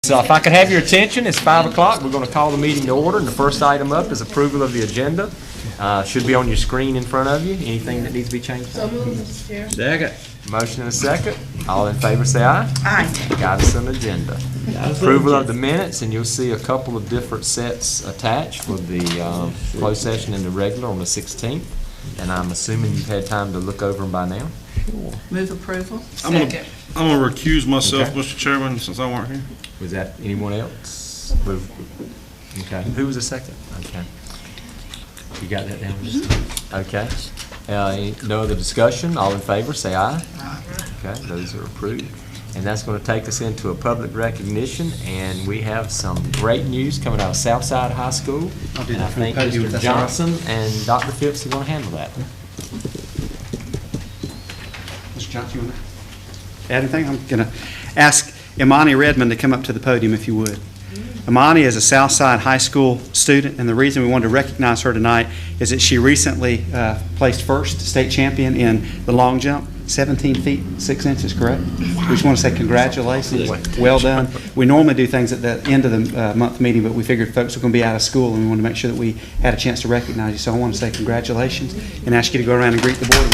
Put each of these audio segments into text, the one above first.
So if I could have your attention, it's 5 o'clock. We're going to call the meeting to order, and the first item up is approval of the agenda. Should be on your screen in front of you. Anything that needs to be changed? So moved, Mr. Chair. Second. Motion and a second. All in favor say aye. Aye. Got us an agenda. Approval of the minutes, and you'll see a couple of different sets attached for the closed session and the regular on the 16th. And I'm assuming you've had time to look over them by now. Move approval. I'm gonna recuse myself, Okay. Mr. Chairman, since I weren't here. Was that anyone else? Okay. Who was the second? Okay. You got that down? Okay. No other discussion? All in favor, say aye. Aye. Okay, those are approved. And that's going to take us into a public recognition, and we have some great news coming out of Southside High School. And I think Mr. Johnson and Dr. Phipps are going to handle that. Mr. Johnson, you want to add anything? I'm going to ask Imani Redmond to come up to the podium if you would. Imani is a Southside High School student, and the reason we wanted to recognize her tonight is that she recently placed first state champion in the long jump, 17 feet 6 inches, correct? We just want to say congratulations. Well done. We normally do things at the end of the month meeting, but we figured folks were going to be out of school, and we wanted to make sure that we had a chance to recognize you. So I want to say congratulations and ask you to go around and greet the board.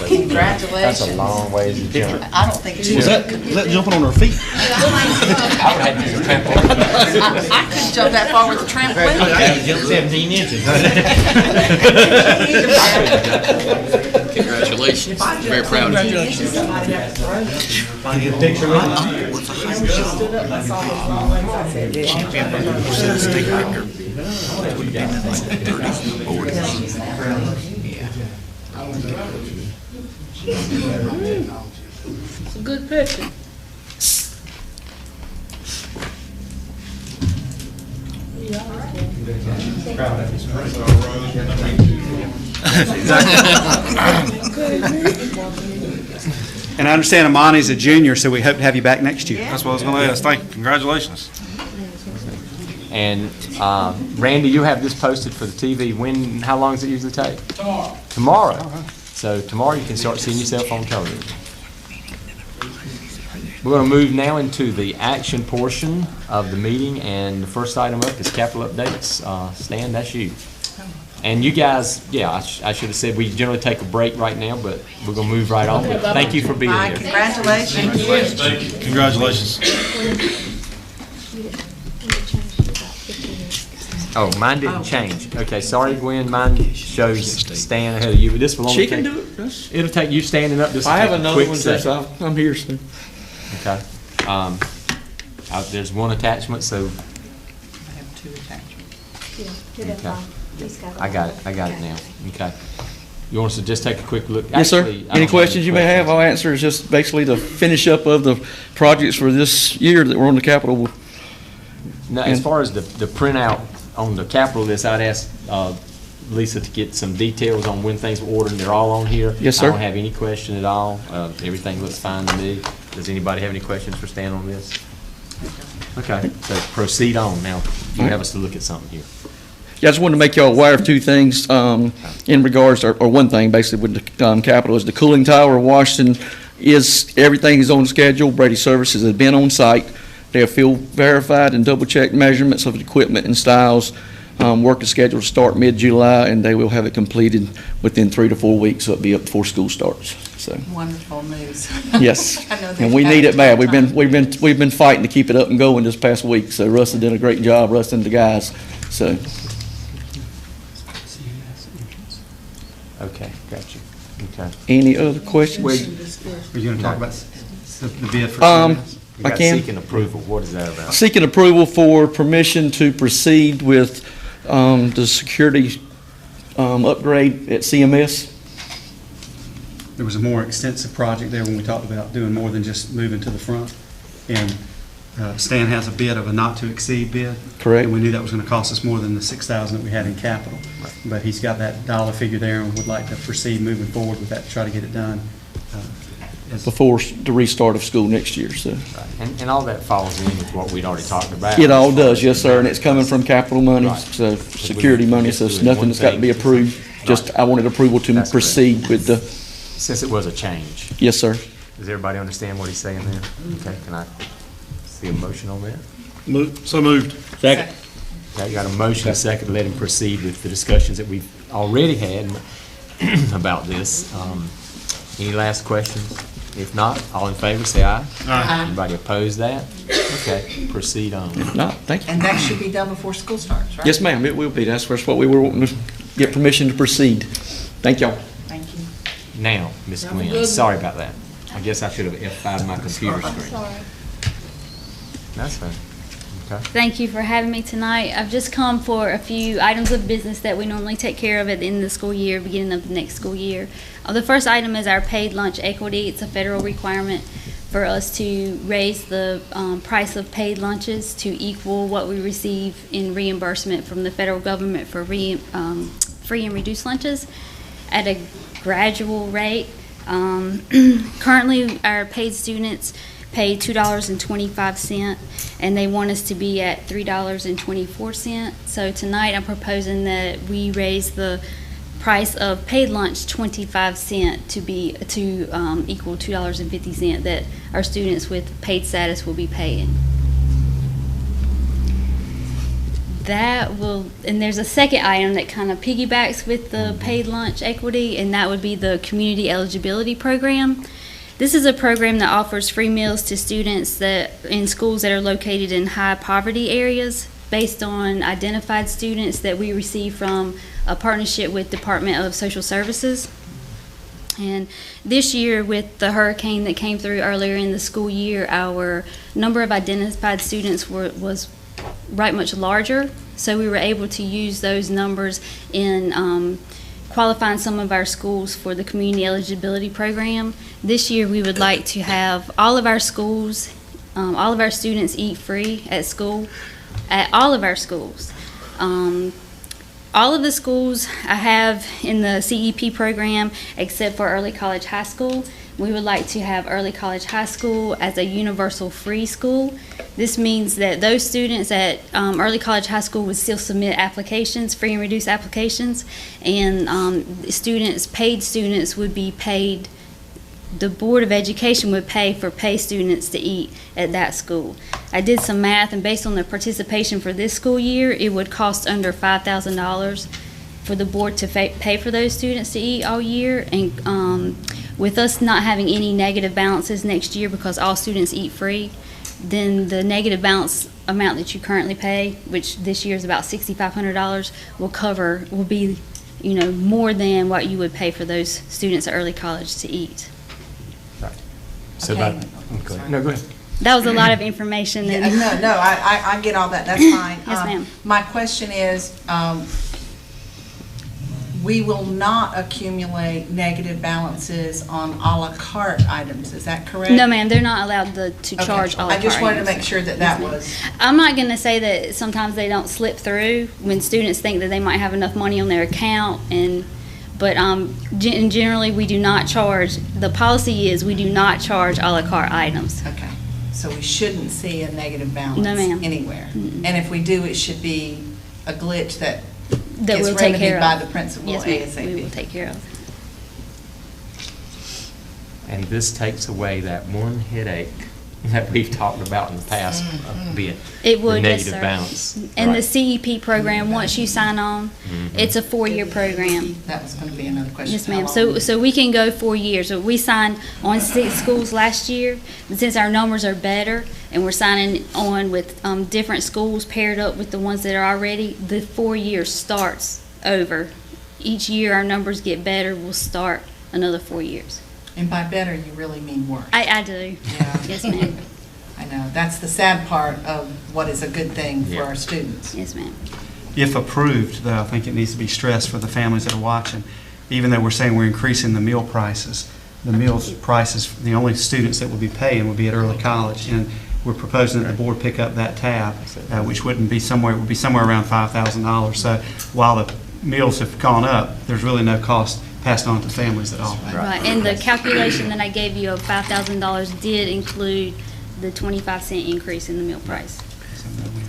Congratulations. That's a long way to jump. I don't think she Was that jumping on her feet? I would have to use a trampoline. I couldn't jump that far with a trampoline. I jumped 17 inches. Congratulations. Very proud of you. Champion versus state record. Would have been like 30, 40. It's a good picture. And I understand Imani's a junior, so we hope to have you back next year. That's what I was gonna ask. Thank you. Congratulations. And Randy, you have this posted for the TV. How long does it usually take? Tomorrow. So tomorrow you can start seeing yourself on television. We're going to move now into the action portion of the meeting, and the first item up is capital updates. Stan, that's you. And you guys, yeah, I should have said we generally take a break right now, but we're going to move right on. But thank you for being Bye. here. Congratulations. Congratulations. Oh, mine didn't change. Okay, sorry, Gwen. Mine shows Stan ahead of you, but this will only She can take, do it. it'll take you standing up just I have a another quick one, second. I'm here soon. Okay. There's one attachment, so I have two attachments. okay. I got it now. Okay. You want us to just take a quick look? Yes, sir. Actually, I Any don't questions you may have, I'll answer. It's just basically the finish up of the projects for this year that were on the Capitol. Now, as far as the printout on the capital list, I'd ask Lisa to get some details on when things were ordered, and they're all on here. Yes, sir. I don't have any question at all. Everything looks fine to me. Does anybody have any questions for Stan on this? Okay, so proceed on. Now, you have us to look at something here. Yeah, I just wanted to make y'all aware of two things in regards, or one thing basically with the Capitol is the cooling tower in Washington everything is on schedule. Brady Services has been on site. They have field verified and double-checked measurements of the equipment and styles. Work is scheduled to start mid-July, and they will have it completed within 3 to 4 weeks, so it'll be up before school starts. So, Wonderful news. yes, I know and we need it bad. We've been been fighting to keep it up and going this past week. So Russ has done a great job, Russ and the guys. So, Okay, got you. Okay. any other questions? Are you going to talk about the bid for You I got can. seeking approval. What is that about? Seeking approval for permission to proceed with the security upgrade at CMS. There was a more extensive project there when we talked about doing more than just moving to the front. And Stan has a bid of a not-to-exceed bid. Correct. And we knew that was going to cost us more than the $6,000 that we had in capital. But he's got that dollar figure there and would like to proceed moving forward with that to try to get it done. Before the restart of school next year, so. And all that falls in with what we'd already talked about. It all does, yes, sir, and it's coming from capital money, so security money, so it's nothing that's got to be approved. Just, I wanted approval to That's proceed with the since it was a change, Yes, sir. does everybody understand what he's saying there? Okay, can I see a motion on that? So moved. Second. Okay, got a motion, a second, to let him proceed with the discussions that we've already had about this. Any last questions? If not, all in favor, say aye. Aye. Anybody oppose that? Okay, proceed on. No, thank you. And that should be done before school starts, right? Yes, ma'am, it will be. That's what we were wanting to get permission to proceed. Thank y'all. Thank you. Now, Ms. Have a Gwen, good sorry about that. I guess I should have F5'd my computer screen. That's fine. Okay. Thank you for having me tonight. I've just come for a few items of business that we normally take care of at the end of the school year, beginning of the next school year. The first item is our paid lunch equity. It's a federal requirement for us to raise the price of paid lunches to equal what we receive in reimbursement from the federal government for free and reduced lunches at a gradual rate. Currently, our paid students pay $2.25, and they want us to be at $3.24. So tonight, I'm proposing that we raise the price of paid lunch 25 cents to equal $2.50 that our students with paid status will be paying. That will, and there's a second item that kind of piggybacks with the paid lunch equity, and that would be the community eligibility program. This is a program that offers free meals to students that in schools that are located in high poverty areas based on identified students that we receive from a partnership with Department of Social Services. And this year, with the hurricane that came through earlier in the school year, our number of identified students was right much larger, so we were able to use those numbers in qualifying some of our schools for the community eligibility program. This year we would like to have all of our schools, all of our students eat free at school, at all of our schools. All of the schools I have in the CEP program except for Early College High School. We would like to have Early College High School as a universal free school. This means that those students at Early College High School would still submit applications, free and reduced applications, and paid students would be paid. The Board of Education would pay for paid students to eat at that school. I did some math, and based on the participation for this school year, it would cost under $5,000 for the board to pay for those students to eat all year. And with us not having any negative balances next year because all students eat free, then the negative balance amount that you currently pay, which this year is about $6,500, will be, more than what you would pay for those students at early college to eat. Right. So Okay. no, go ahead. That was a lot of information. Yeah, And no, I get all that, that's fine. Yes, ma'am. My question is, we will not accumulate negative balances on à la carte items, is that correct? No, ma'am, they're not allowed to Okay. charge all of I just our wanted to items. make sure that was, I'm not going to say that sometimes they don't slip through when students think that they might have enough money on their account, but generally we do not charge. The policy is we do not charge a la carte items. okay. So we shouldn't see a negative balance No, ma'am. anywhere. And if we do, it should be a glitch that That gets we'll take remedied care of. by the principal Yes, ma'am, we will ASAP. take care of. And this takes away that one headache that we've talked about in the past a bit. It would, the yes, negative sir. balance. And the Right. CEP program, once you sign on, it's a 4-year program. That was going to be another question. Yes, How ma'am. long? So we can go 4 years. So we signed on 6 schools last year, but since our numbers are better and we're signing on with different schools paired up with the ones that are already, the 4 years starts over. Each year our numbers get better, we'll start another 4 years. And by better, you really mean worse. I do. Yeah. Yes, ma'am. I know, that's the sad part of what is a good thing for Yeah. our students. Yes, ma'am. If approved, though, I think it needs to be stressed for the families that are watching, even though we're saying we're increasing the meal prices, the meals prices, the only students that will be paying would be at early college, and we're proposing that the board pick up that tab, which would be somewhere around $5,000. So while the meals have gone up, there's really no cost passed on to families at all. Right, and the calculation that I gave you of $5,000 did include the 25-cent increase in the meal price.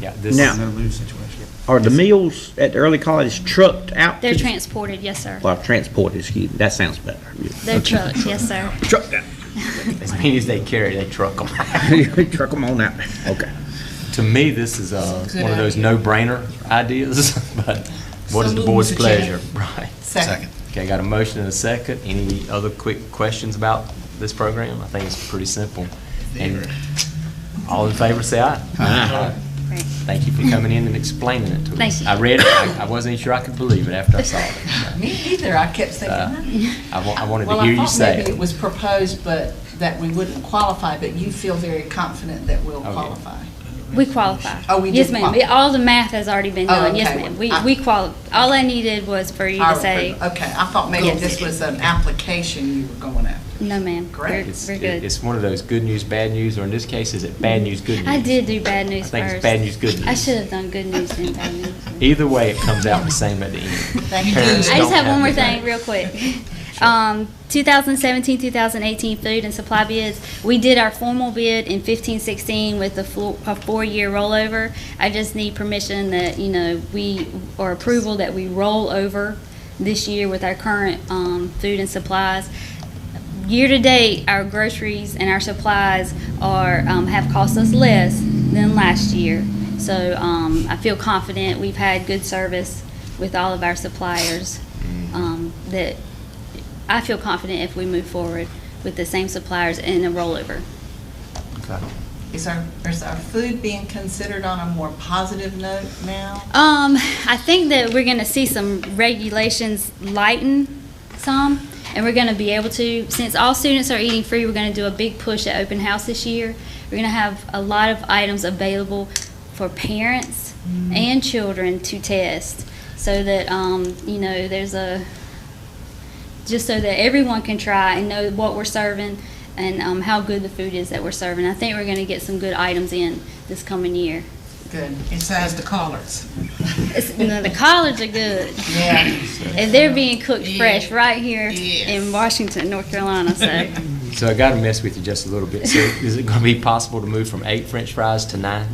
Yeah, this Now- is, No lose situation. Are the meals at the early college trucked out? They're to- transported, yes, sir. Well, transported, excuse me, that sounds better. They're trucked, yes, sir. Trucked out. as many as they carry, they truck them. Truck them on out. Okay. To me, this is Good one of those idea. no-brainer ideas, but what is So the moved, board's Mr. Chair. pleasure? Right. Second. Okay, got a motion and a second. Any other quick questions about this program? I think it's pretty simple. And all in favor, say aye. Aye. Great. Thank you for coming in and explaining it to us. Thank you. I read it, I wasn't sure I could believe it after I saw it. Me either, I kept thinking. I wanted Well, to hear I you thought say maybe it. it was proposed, but that we wouldn't qualify, but you feel very confident that we'll yeah. qualify. We qualify. Oh, we do Yes, ma'am. qualify. All the math has already been Oh, done. Yes, okay. ma'am. We all I needed was for you to say, Okay, I thought maybe Yes. this was an application you were going after. no, ma'am. Great. We're good. It's one of those good news, bad news, or in this case, is it bad news, good news? I did do bad news I think first. it's bad news, good news. I should have done good news and bad news. Either way, it comes out the same at the end. Thank you. Parents I just don't have one more the thing, vote. real quick. 2017, 2018 food and supply bids. We did our formal bid in 15-16 with a 4-year rollover. I just need permission that, or approval that we roll over this year with our current food and supplies. Year to date, our groceries and our supplies have cost us less than last year. So I feel confident. We've had good service with all of our suppliers. That I feel confident if we move forward with the same suppliers and a rollover. Okay. Is our food being considered on a more positive note now? I think that we're going to see some regulations lighten some, and we're going to be able to, since all students are eating free, we're going to do a big push at open house this year. We're going to have a lot of items available for parents and children to test, so that there's just so that everyone can try and know what we're serving and how good the food is that we're serving. I think we're going to get some good items in this coming year. Good. Besides the collards. The collards are good. Yeah. And they're being cooked fresh right here Yes. in Washington, North Carolina. So So I got to mess with you just a little bit. So is it going to be possible to move from 8 French fries to 9?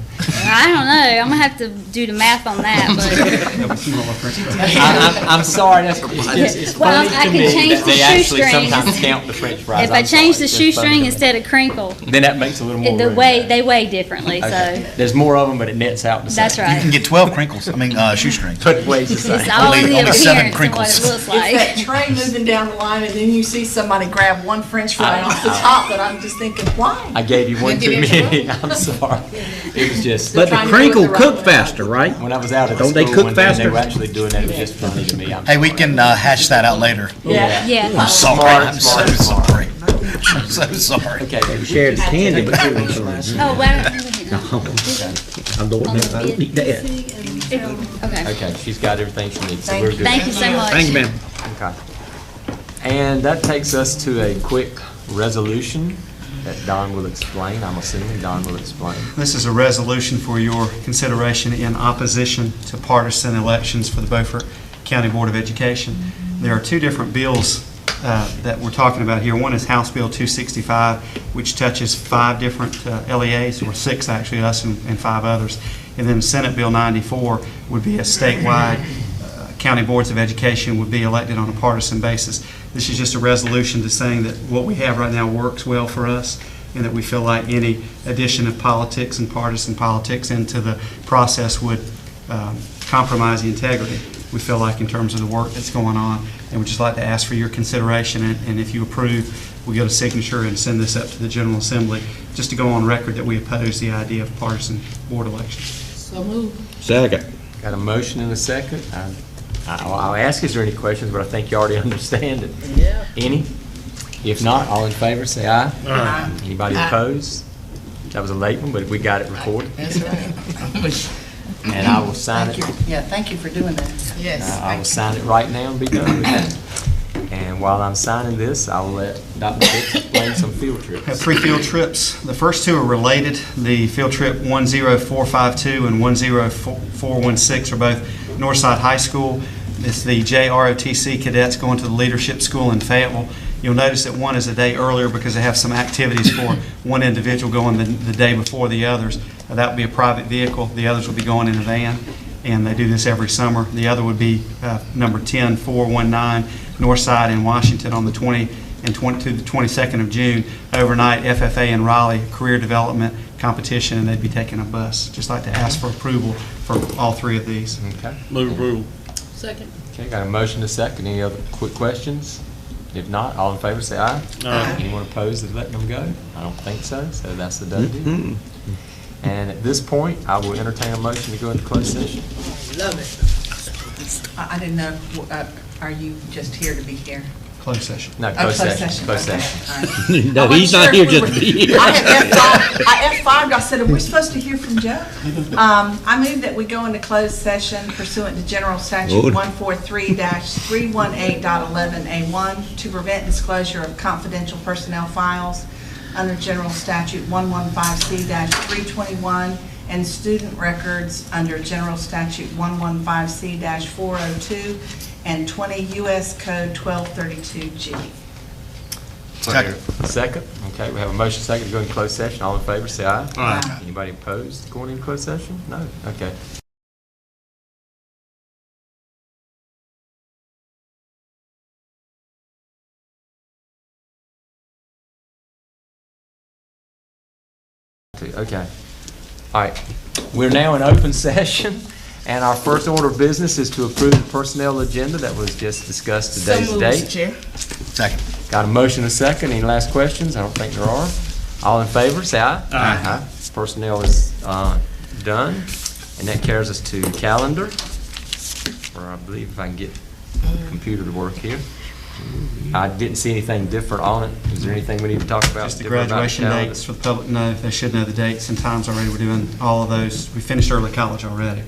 I don't know. I'm going to have to do the math on that. I'm sorry. It's Well, funny I to could me change that the they actually shoestrings. sometimes count the French fries. If I I'm change sorry. the It's just funny to shoestring me. instead of crinkle, Then that makes a little more room. they weigh differently. Okay. So There's more of them, but it nets out the same. that's You right. can get 12 crinkles, shoestrings. But it weighs the same. It's all in the Only 7 appearance and what it crinkles. looks It's that like. tray moving down the line, and then you see somebody grab one French fry off the top, and I'm just thinking, why? I gave you one Get too in many. trouble. I'm sorry. It was just, But the trying to do it crinkle the right cook way. faster, right? when I was out at the Don't they school cook one day, and they faster? were actually doing that, it was just funny to me. I'm Hey, we sorry. can hash that out later. Yeah. Yeah. I'm sorry. Smart, I'm smart, so smart. sorry. I'm so sorry. Okay, baby. Shared candy, but Oh, well. I'm going to eat that. Okay. Okay, she's got everything she needs, so we're good. Thank you so much. Thank you, ma'am. Okay. And that takes us to a quick resolution that Don will explain. I'm assuming Don will explain. This is a resolution for your consideration in opposition to partisan elections for the Beaufort County Board of Education. There are two different bills that we're talking about here. One is House Bill 265, which touches 5 different LEAs, or 6 actually, us and 5 others. And then Senate Bill 94 would be a statewide county boards of education would be elected on a partisan basis. This is just a resolution to saying that what we have right now works well for us, and that we feel like any addition of politics and partisan politics into the process would compromise the integrity, we feel like, in terms of the work that's going on. And we'd just like to ask for your consideration, and if you approve, we'll get a signature and send this up to the General Assembly, just to go on record that we oppose the idea of partisan board elections. So moved. Second. Got a motion and a second. I'll ask, is there any questions, but I think you already understand it. Yeah. Any? If not, all in favor, say aye. Aye. Anybody Aye. opposed? That was a late one, but we got it recorded. That's right. And I will sign Thank it. you. Yeah, thank you for doing that. Yes. I will sign it right now and be done with that. And while I'm signing this, I will let Dr. Hicks explain some field We have trips. 3 field trips. The first 2 are related. The field trip 10452 and 10416 are both Northside High School. It's the JROTC cadets going to the Leadership School in Fayetteville. You'll notice that one is a day earlier because they have some activities for one individual going the day before the others. That would be a private vehicle. The others will be going in a van, and they do this every summer. The other would be number 10419 North Side in Washington on the 20 to the 22nd of June, overnight FFA in Raleigh career development competition, and they'd be taking a bus. Just like to ask for approval for all three of these. Okay. Move approval. Second. Okay, got a motion to second. Any other quick questions? If not, all in favor say aye. Aye. Anyone opposed to letting them go? I don't think so, so that's the done deal. And at this point, I will entertain a motion to go into closed session. Love it. I didn't know, are you just here to be here? Closed session. No, Oh, closed session, closed okay, session. all right. No, I wasn't he's not sure here if we just to were- be here. I F5'd, I said, are we supposed to hear from Joe? I move that we go into closed session pursuant to General Statute Order. 143-318.11A1 to prevent disclosure of confidential personnel files under General Statute 115C-321 and student records under General Statute 115C-402 and 20 U.S. Code 1232G. Second. Second, okay, we have a motion second to go into closed session. All in favor, say aye. Aye. Anybody opposed to going into closed session? No, okay. Okay, all right, we're now in open session, and our first order of business is to approve the personnel agenda that was just discussed today's So moved, date. Mr. Chair. Second. Got a motion and a second. Any last questions? I don't think there are. All in favor, say aye. Aye. Personnel is done, and that carries us to calendar, where I believe if I can get the computer to work here. I didn't see anything different on it. Is there anything we need to talk about? Just the different about graduation calendar? dates for the public know. They should know the dates and times already. We're doing all of those. We finished early college already.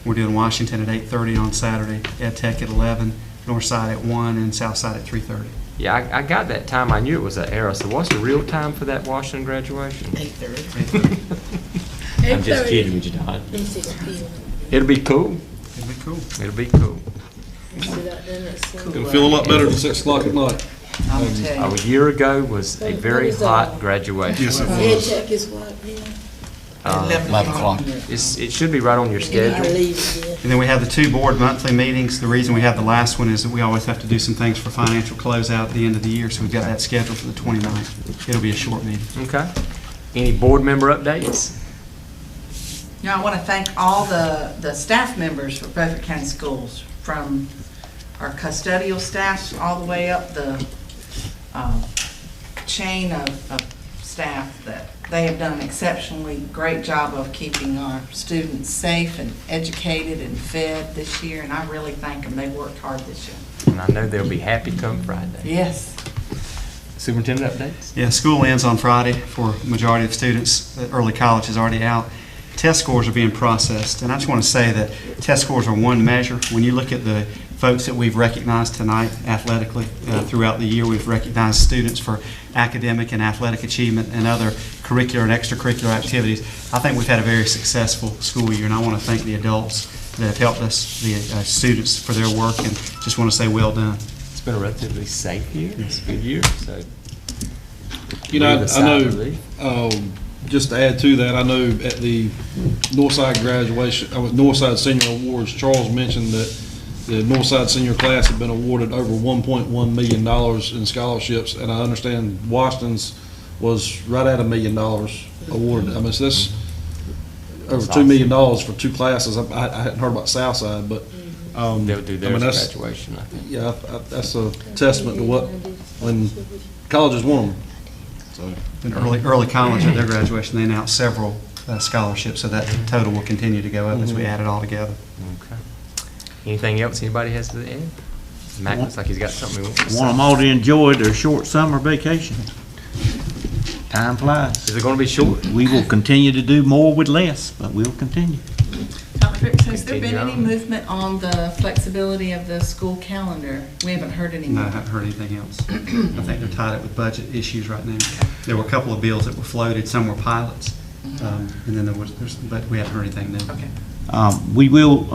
We're doing Washington at 8:30 on Saturday, Ed Tech at 11, North Side at 1, and South Side at 3:30. Yeah, I got that time. I knew it was an error. So what's the real time for that Washington graduation? 8:30. I'm just kidding with you, Don. They say the field. It'll be cool. It'll be cool. It'll be cool. You see that then at school. Gonna feel a lot better than 6 o'clock at night. I'm gonna tell A you. year ago was a What very is that? hot graduation. Yes, it Head was. check is what, yeah. 11 o'clock. It should be right on your I schedule. leave it, yeah. And then we have the 2 board monthly meetings. The reason we have the last one is that we always have to do some things for financial closeout at the end of the year, so we've got that scheduled for the 29th. It'll be a short meeting. Okay. Any board member updates? You know, I want to thank all the staff members for Beaufort County Schools, from our custodial staffs all the way up the chain of staff, that they have done an exceptionally great job of keeping our students safe and educated and fed this year, and I really thank them. They worked hard this year. And I know they'll be happy come Friday. Yes. Superintendent updates? Yeah, school ends on Friday for majority of students. Early college is already out. Test scores are being processed, and I just want to say that test scores are one measure. When you look at the folks that we've recognized tonight athletically throughout the year, we've recognized students for academic and athletic achievement and other curricular and extracurricular activities. I think we've had a very successful school year, and I want to thank the adults that have helped us, the students, for their work, and just want to say well done. It's been a relatively safe year. It's a good year, so. You know, breathe a I sigh of relief. know, just to add to that, I know at the Northside graduation, Northside Senior Awards, Charles mentioned that the Northside Senior class had been awarded over $1.1 million in scholarships, and I understand Washington's was right at $1 million awarded. I mean, so that's over $2 million for 2 classes. I hadn't heard about Southside, but They'll do I their mean, that's- graduation, I think. yeah, that's a testament to what, when colleges want them. So, In early college, at their graduation, they announced several scholarships, so that total will continue to go up as we add it all together. Okay. Anything else anybody has to add? Mac looks like he's got something he wants to say. Want them all to enjoy their short summer vacation. Time flies. Is it gonna be short? We will continue to do more with less, but we'll continue. Dr. Phipps, has there been Continue any on. movement on the flexibility of the school calendar? We haven't heard any No, I more. haven't heard anything else. I think they're tied up with budget issues right now. There were a couple of bills that were floated, some were pilots, and then but we haven't heard anything new. Okay. We will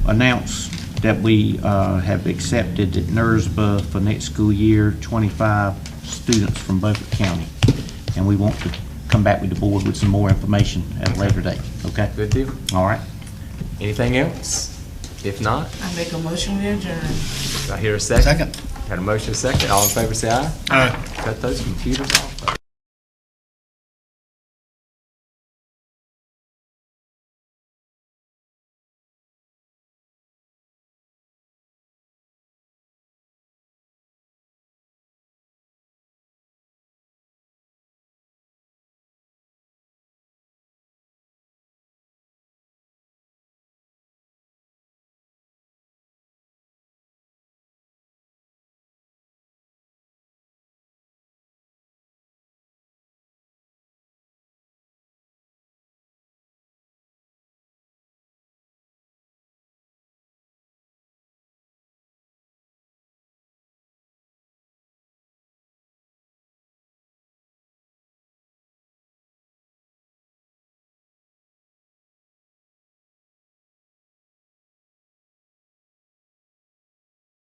announce that we have accepted at NERSBA for next school year, 25 students from Beaufort County. And we want to come back with the board with some more information at a later date, okay? Good deal. All right. Anything else? If not, I make a motion we adjourn. do I hear a second? Second. Had a motion, a second. All in favor, say aye. Aye. Cut those computers off.